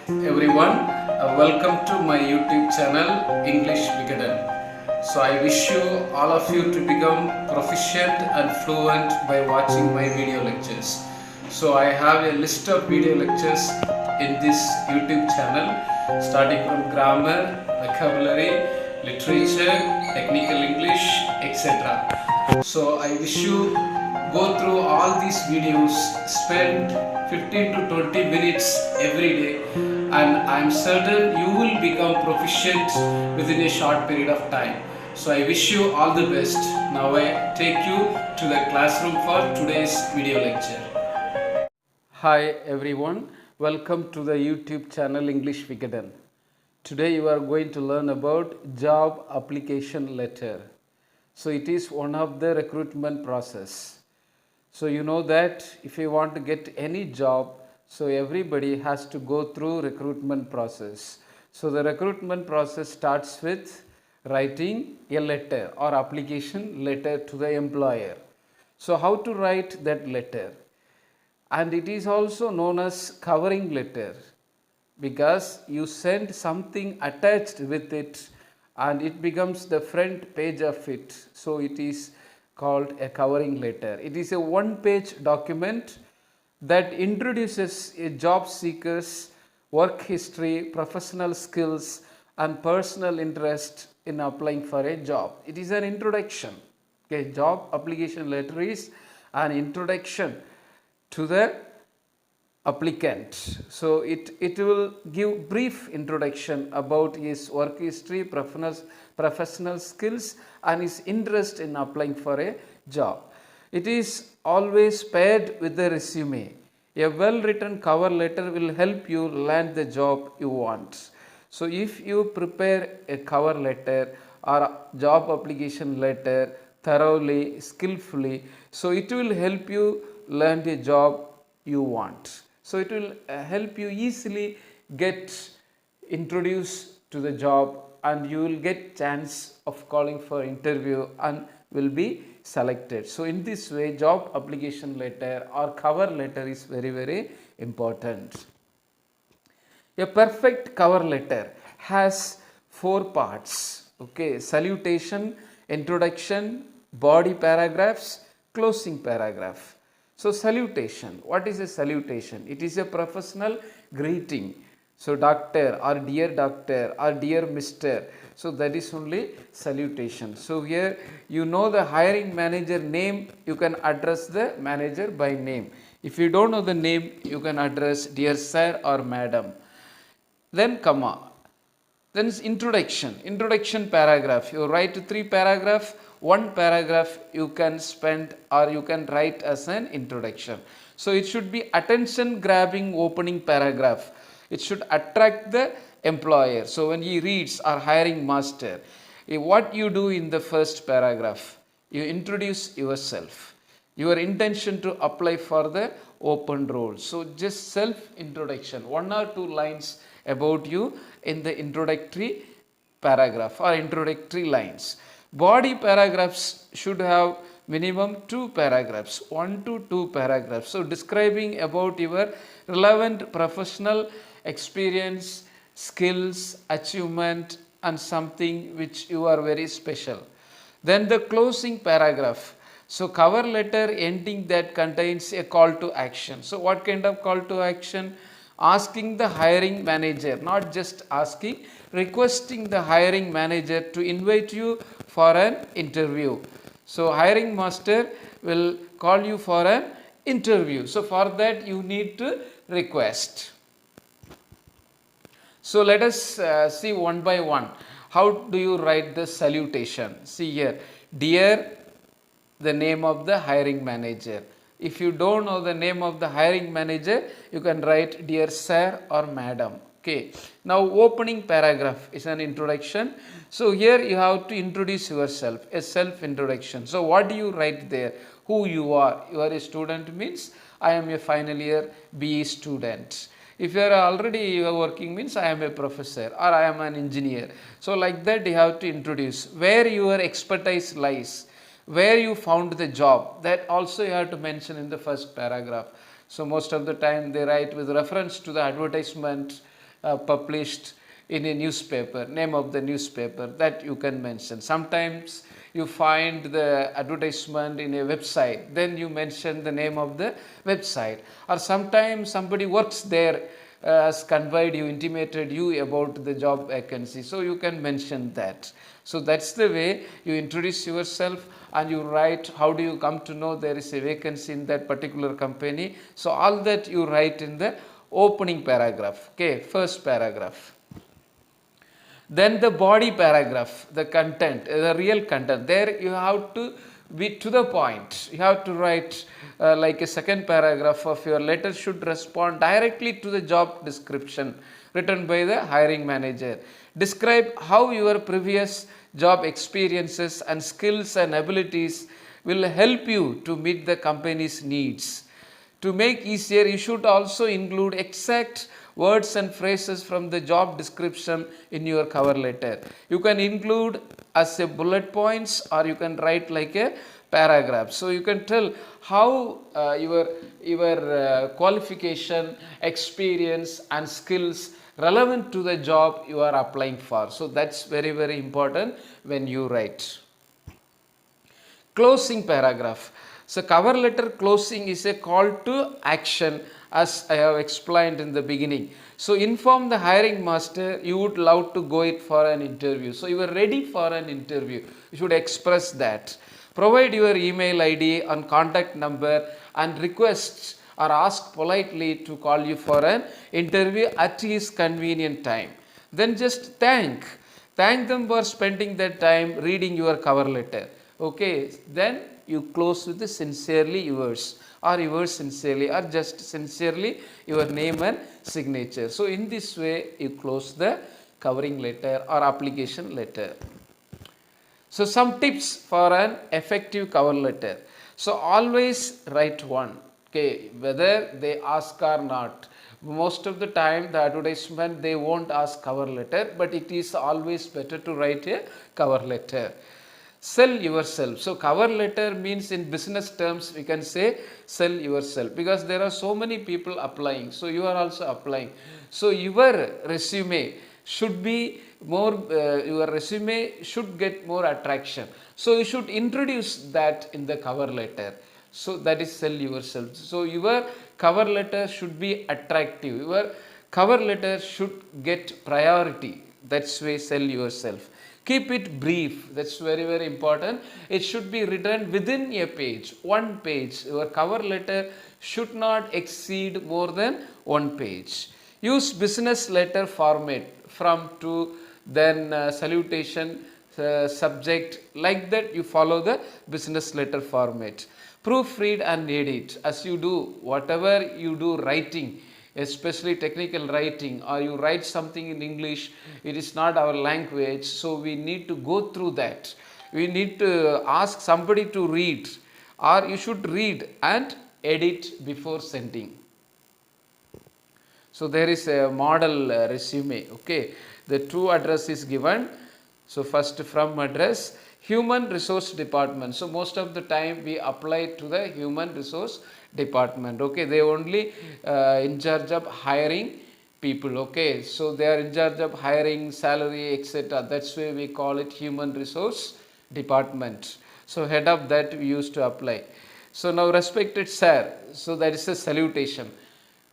everyone. Welcome to my YouTube channel English Wickeden. So I wish you all of you to become proficient and fluent by watching my video lectures. So I have a list of video lectures in this YouTube channel, starting from grammar, vocabulary, literature, technical English, etc. So I wish you go through all these videos, spend 15 to 20 minutes every day, and I'm certain you will become proficient within a short period of time. So I wish you all the best. Now I take you to the classroom for today's video lecture. Hi everyone, welcome to the YouTube channel English Wickeden. Today you are going to learn about job application letter. So it is one of the recruitment process. So you know that if you want to get any job, so everybody has to go through recruitment process. So the recruitment process starts with writing a letter or application letter to the employer. So how to write that letter? And it is also known as covering letter, because you send something attached with it and it becomes the front page of it. So it is called a covering letter. It is a one-page document that introduces a job seeker's work history, professional skills, and personal interest in applying for a job. It is an introduction. Okay, job application letter is an introduction to the applicant. So it will give brief introduction about his work history, professional skills, and his interest in applying for a job. It is always paired with the resume. A well written cover letter will help you land the job you want. So if you prepare a cover letter or a job application letter thoroughly, skillfully, so it will help you land a job you want. So it will help you easily get introduced to the job, and you will get chance of calling for interview and will be selected. So in this way, job application letter or cover letter is very important. A perfect cover letter has 4 parts. Okay, salutation, introduction, body paragraphs, closing paragraph. So salutation, what is a salutation? It is a professional greeting. So doctor or dear Mr. So that is only salutation. So here you know the hiring manager name, you can address the manager by name. If you don't know the name, you can address dear sir or madam. Then comma. Then is introduction paragraph. You write 3 paragraphs. One paragraph you can spend or you can write as an introduction. So it should be attention grabbing opening paragraph. It should attract the employer. So when he reads or hiring master, what you do in the first paragraph? You introduce yourself, your intention to apply for the open role. So just self introduction, 1 or 2 lines about you in the introductory paragraph or introductory lines. Body paragraphs should have minimum 2 paragraphs, 1 to 2 paragraphs. So describing about your relevant professional experience, skills, achievement, and something which you are very special. Then the closing paragraph. So cover letter ending that contains a call to action. So what kind of call to action? Asking the hiring manager, not just asking, requesting the hiring manager to invite you for an interview. So hiring master will call you for an interview. So for that you need to request. So let us see one by one. How do you write the salutation? See here, dear, the name of the hiring manager. If you don't know the name of the hiring manager, you can write dear sir or madam. Okay. Now opening paragraph is an introduction. So here you have to introduce yourself, a self introduction. So what do you write there? Who you are? You are a student means I am a final year BE student. If you are already working means I am a professor or I am an engineer. So like that you have to introduce where your expertise lies, where you found the job. That also you have to mention in the first paragraph. So most of the time they write with reference to the advertisement, published in a newspaper, name of the newspaper, that you can mention. Sometimes you find the advertisement in a website, then you mention the name of the website. Or sometimes somebody works there, has conveyed you, intimated you about the job vacancy, so you can mention that. So that's the way you introduce yourself, and you write how do you come to know there is a vacancy in that particular company. So all that you write in the opening paragraph, okay, first paragraph. Then the body paragraph, the content, the real content, there you have to be to the point. You have to write like a second paragraph of your letter should respond directly to the job description written by the hiring manager. Describe how your previous job experiences and skills and abilities will help you to meet the company's needs. To make easier, you should also include exact words and phrases from the job description in your cover letter. You can include as a bullet points, or you can write like a paragraph. So you can tell how your qualification, experience and skills relevant to the job you are applying for. So that's very, very important when you write. Closing paragraph. So cover letter closing is a call to action, as I have explained in the beginning. So inform the hiring master you would love to go it for an interview. So you are ready for an interview. You should express that. Provide your email ID and contact number and request or ask politely to call you for an interview at his convenient time. Then just thank them for spending their time reading your cover letter. Okay, then you close with the sincerely yours, or yours sincerely, or just sincerely your name and signature. So in this way you close the covering letter or application letter. So some tips for an effective cover letter. So always write one, okay, whether they ask or not. Most of the time the advertisement they won't ask cover letter, but it is always better to write a cover letter. Sell yourself. So cover letter means in business terms we can say sell yourself, because there are so many people applying, so you are also applying. So your resume should be more, your resume should get more attraction. So you should introduce that in the cover letter. So that is sell yourself. So your cover letter should be attractive. Your cover letter should get priority. That's why sell yourself. Keep it brief. That's very, very important. It should be written within a page, one page. Your cover letter should not exceed more than one page. Use business letter format, from to, then salutation, subject, like that you follow the business letter format. Proofread and edit. As you do, whatever you do writing, especially technical writing, or you write something in English, it is not our language, so we need to go through that. We need to ask somebody to read, or you should read and edit before sending. So there is a model resume, okay. The true address is given. So first from address, human resource department. So most of the time we apply to the human resource department, okay. They only in charge of hiring people, okay. So they are in charge of hiring, salary, etc. That's why we call it human resource department. So head of that we used to apply. So now respected sir, so that is a salutation.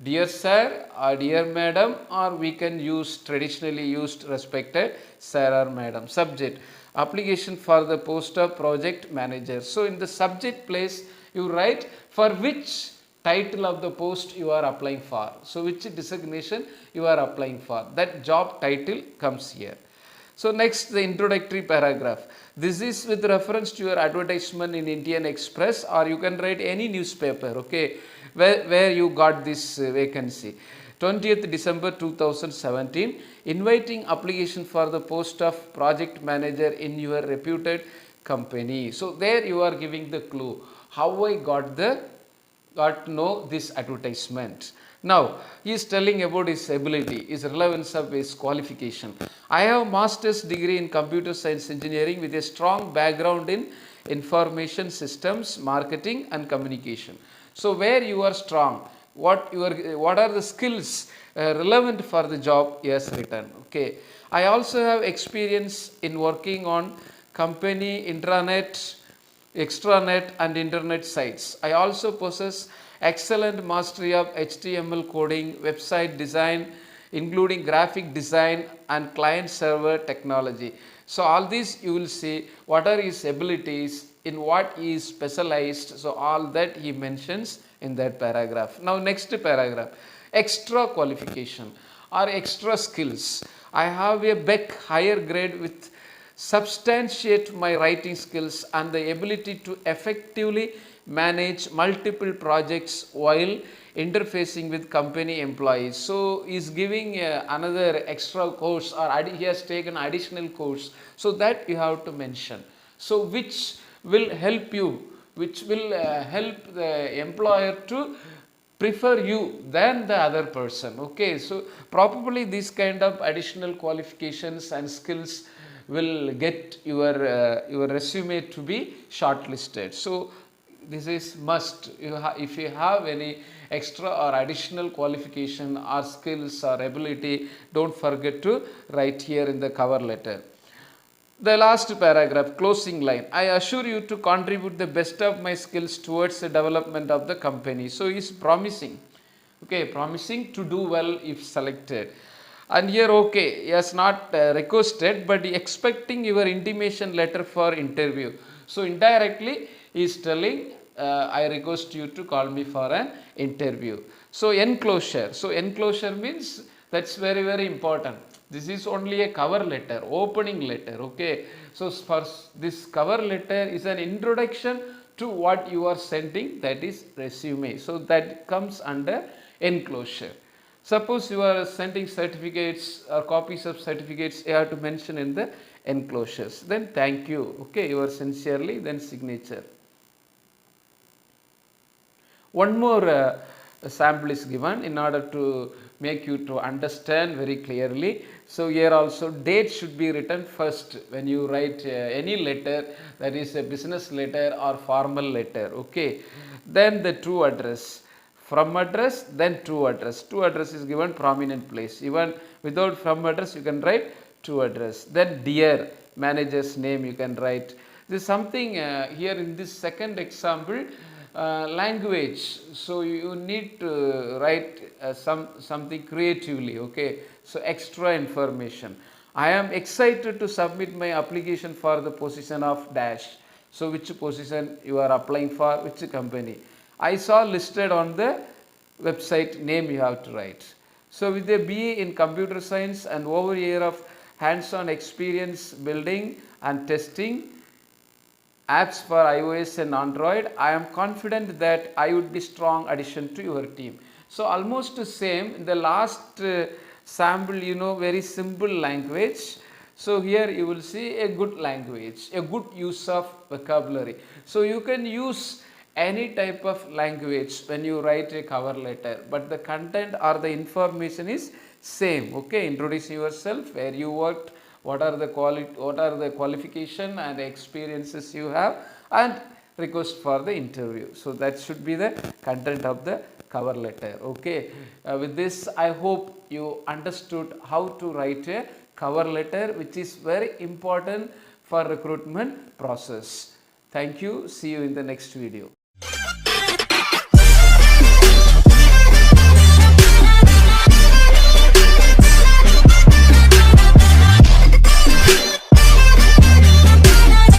Dear sir or dear madam, or we can use traditionally used respected sir or madam. Subject, application for the post of project manager. So in the subject place you write for which title of the post you are applying for. So which designation you are applying for, that job title comes here. So next, the introductory paragraph. This is with reference to your advertisement in Indian Express, or you can write any newspaper, okay, where you got this vacancy. 20th December 2017, inviting application for the post of project manager in your reputed company. So there you are giving the clue how I got to know this advertisement. Now he is telling about his ability, his relevance of his qualification. I have master's degree in computer science engineering with a strong background in information systems, marketing and communication. So where you are strong, what are the skills relevant for the job he has written. Okay, I also have experience in working on company intranet, extranet and internet sites. I also possess excellent mastery of HTML coding, website design, including graphic design and client server technology. So all these you will see what are his abilities, in what he is specialized. So all that he mentions in that paragraph. Now next paragraph, extra qualification or extra skills. I have a Beck higher grade with substantiate my writing skills and the ability to effectively manage multiple projects while interfacing with company employees. So he's giving another extra course, or he has taken additional course, so that you have to mention. So which will help you, which will help the employer to prefer you than the other person. Okay, so probably these kind of additional qualifications and skills will get your resume to be shortlisted. So this is must. If you have any extra or additional qualification or skills or ability, don't forget to write here in the cover letter. The last paragraph, closing line. I assure you to contribute the best of my skills towards the development of the company. So he is promising, okay, promising to do well if selected. And here, okay, he has not requested, but he expecting your intimation letter for interview. So indirectly he is telling, I request you to call me for an interview. So enclosure. So enclosure means, that's very, very important. This is only a cover letter, opening letter. Okay, so first this cover letter is an introduction to what you are sending, that is resume. So that comes under enclosure. Suppose you are sending certificates or copies of certificates, you have to mention in the enclosures. Then thank you. Okay, yours sincerely, then signature. One more sample is given in order to make you to understand very clearly. So here also date should be written first when you write any letter, that is a business letter or formal letter. Okay, then the true address, from address, then true address. True address is given prominent place. Even without from address you can write true address. Then dear manager's name you can write. This is something here in this second example, language. So you need to write something creatively. Okay, so extra information. I am excited to submit my application for the position of dash. So which position you are applying for, which company. I saw listed on the website, name you have to write. So with a BA in computer science and over a year of hands-on experience building and testing apps for iOS and Android, I am confident that I would be strong addition to your team. So almost the same in the last sample, very simple language. So here you will see a good language, a good use of vocabulary. So you can use any type of language when you write a cover letter, but the content or the information is same. Okay, introduce yourself, where you worked, what are the qualification and experiences you have, and request for the interview. So that should be the content of the cover letter. Okay, with this I hope you understood how to write a cover letter, which is very important for recruitment process. Thank you. See you in the next video.